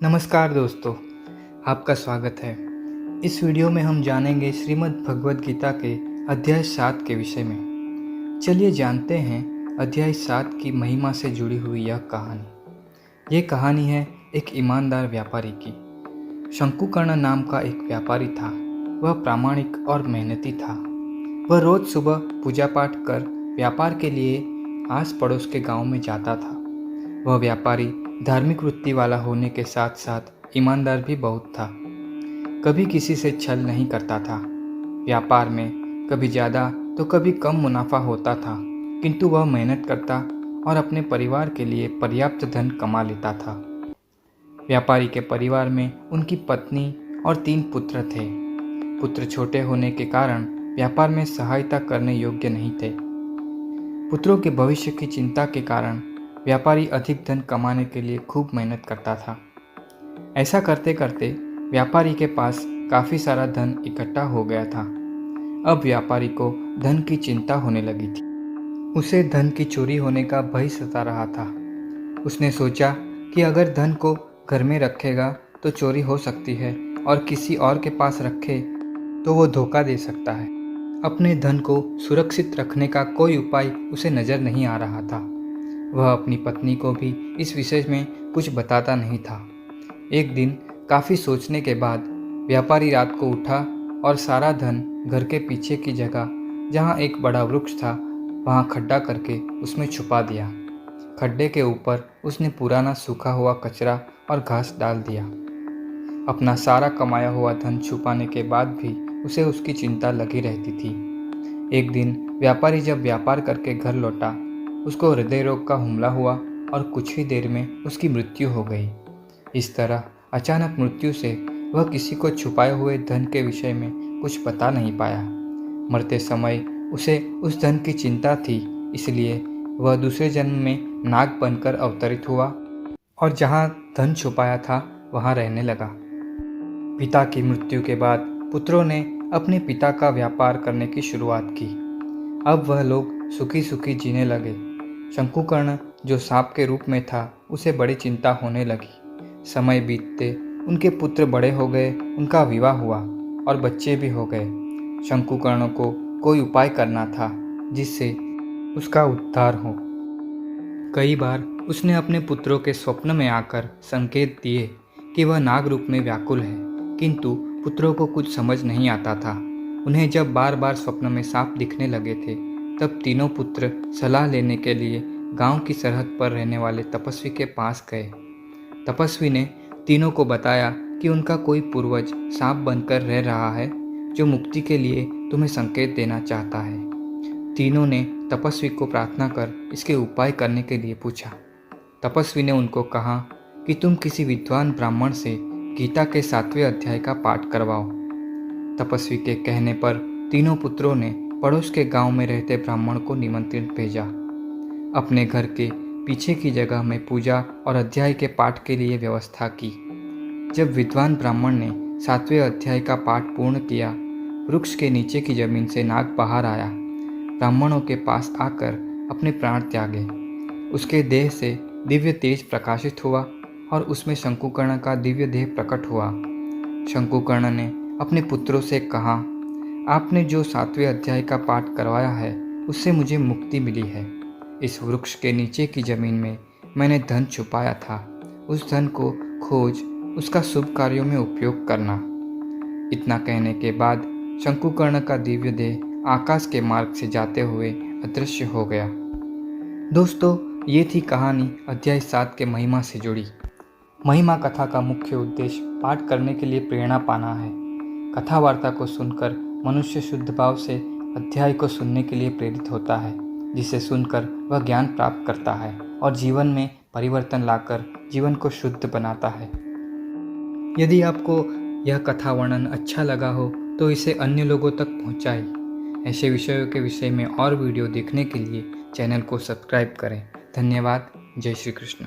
नमस्कार दोस्तों, आपका स्वागत है। इस वीडियो में हम जानेंगे श्रीमद् भगवद गीता के अध्याय 7 के विषय में। चलिए जानते हैं अध्याय 7 की महिमा से जुड़ी हुई यह कहानी। ये कहानी है एक ईमानदार व्यापारी की। शंकुकर्ण नाम का एक व्यापारी था। वह प्रामाणिक और मेहनती था। वह रोज सुबह पूजा पाठ कर व्यापार के लिए आस पड़ोस के गांव में जाता था। वह व्यापारी धार्मिक वृत्ति वाला होने के साथ साथ ईमानदार भी बहुत था। कभी किसी से छल नहीं करता था। व्यापार में कभी ज़्यादा तो कभी कम मुनाफा होता था, किंतु वह मेहनत करता और अपने परिवार के लिए पर्याप्त धन कमा लेता था। व्यापारी के परिवार में उनकी पत्नी और 3 पुत्र थे। पुत्र छोटे होने के कारण व्यापार में सहायता करने योग्य नहीं थे। पुत्रों के भविष्य की चिंता के कारण व्यापारी अधिक धन कमाने के लिए खूब मेहनत करता था। ऐसा करते करते व्यापारी के पास काफ़ी सारा धन इकट्ठा हो गया था। अब व्यापारी को धन की चिंता होने लगी थी। उसे धन की चोरी होने का भय सता रहा था। उसने सोचा कि अगर धन को घर में रखेगा तो चोरी हो सकती है और किसी और के पास रखे तो वो धोखा दे सकता है। अपने धन को सुरक्षित रखने का कोई उपाय उसे नज़र नहीं आ रहा था। वह अपनी पत्नी को भी इस विषय में कुछ बताता नहीं था। एक दिन काफ़ी सोचने के बाद व्यापारी रात को उठा और सारा धन घर के पीछे की जगह जहाँ एक बड़ा वृक्ष था वहाँ खड्डा करके उसमें छुपा दिया। खड्डे के ऊपर उसने पुराना सूखा हुआ कचरा और घास डाल दिया। अपना सारा कमाया हुआ धन छुपाने के बाद भी उसे उसकी चिंता लगी रहती थी। एक दिन व्यापारी जब व्यापार करके घर लौटा, उसको हृदय रोग का हमला हुआ और कुछ ही देर में उसकी मृत्यु हो गई। इस तरह अचानक मृत्यु से वह किसी को छुपाए हुए धन के विषय में कुछ बता नहीं पाया। मरते समय उसे उस धन की चिंता थी, इसलिए वह दूसरे जन्म में नाग बनकर अवतरित हुआ और जहाँ धन छुपाया था वहाँ रहने लगा। पिता की मृत्यु के बाद पुत्रों ने अपने पिता का व्यापार करने की शुरुआत की। अब वह लोग सुखी सुखी जीने लगे। शंकुकर्ण जो सांप के रूप में था, उसे बड़ी चिंता होने लगी। समय बीतते उनके पुत्र बड़े हो गए, उनका विवाह हुआ और बच्चे भी हो गए। शंकुकर्ण को कोई उपाय करना था जिससे उसका उद्धार हो। कई बार उसने अपने पुत्रों के स्वप्न में आकर संकेत दिए कि वह नाग रूप में व्याकुल है, किंतु पुत्रों को कुछ समझ नहीं आता था। उन्हें जब बार बार स्वप्न में सांप दिखने लगे थे, तब तीनों पुत्र सलाह लेने के लिए गांव की सरहद पर रहने वाले तपस्वी के पास गए। तपस्वी ने तीनों को बताया कि उनका कोई पूर्वज सांप बनकर रह रहा है जो मुक्ति के लिए तुम्हें संकेत देना चाहता है। तीनों ने तपस्वी को प्रार्थना कर इसके उपाय करने के लिए पूछा। तपस्वी ने उनको कहा कि तुम किसी विद्वान ब्राह्मण से गीता के 7वें अध्याय का पाठ करवाओ। तपस्वी के कहने पर तीनों पुत्रों ने पड़ोस के गांव में रहते ब्राह्मण को निमंत्रण भेजा। अपने घर के पीछे की जगह में पूजा और अध्याय के पाठ के लिए व्यवस्था की। जब विद्वान ब्राह्मण ने 7वें अध्याय का पाठ पूर्ण किया, वृक्ष के नीचे की जमीन से नाग बाहर आया। ब्राह्मणों के पास आकर अपने प्राण त्यागे। उसके देह से दिव्य तेज प्रकाशित हुआ और उसमें शंकुकर्ण का दिव्य देह प्रकट हुआ। शंकुकर्ण ने अपने पुत्रों से कहा, आपने जो 7वें अध्याय का पाठ करवाया है उससे मुझे मुक्ति मिली है। इस वृक्ष के नीचे की जमीन में मैंने धन छुपाया था। उस धन को खोज उसका शुभ कार्यों में उपयोग करना। इतना कहने के बाद शंकुकर्ण का दिव्य देह आकाश के मार्ग से जाते हुए अदृश्य हो गया। दोस्तों, ये थी कहानी अध्याय 7 के महिमा से जुड़ी। महिमा कथा का मुख्य उद्देश्य पाठ करने के लिए प्रेरणा पाना है। कथा वार्ता को सुनकर मनुष्य शुद्ध भाव से अध्याय को सुनने के लिए प्रेरित होता है, जिसे सुनकर वह ज्ञान प्राप्त करता है और जीवन में परिवर्तन लाकर जीवन को शुद्ध बनाता है। यदि आपको यह कथा वर्णन अच्छा लगा हो तो इसे अन्य लोगों तक पहुंचाएं। ऐसे विषयों के विषय में और वीडियो देखने के लिए चैनल को सब्सक्राइब करें। धन्यवाद। जय श्री कृष्ण।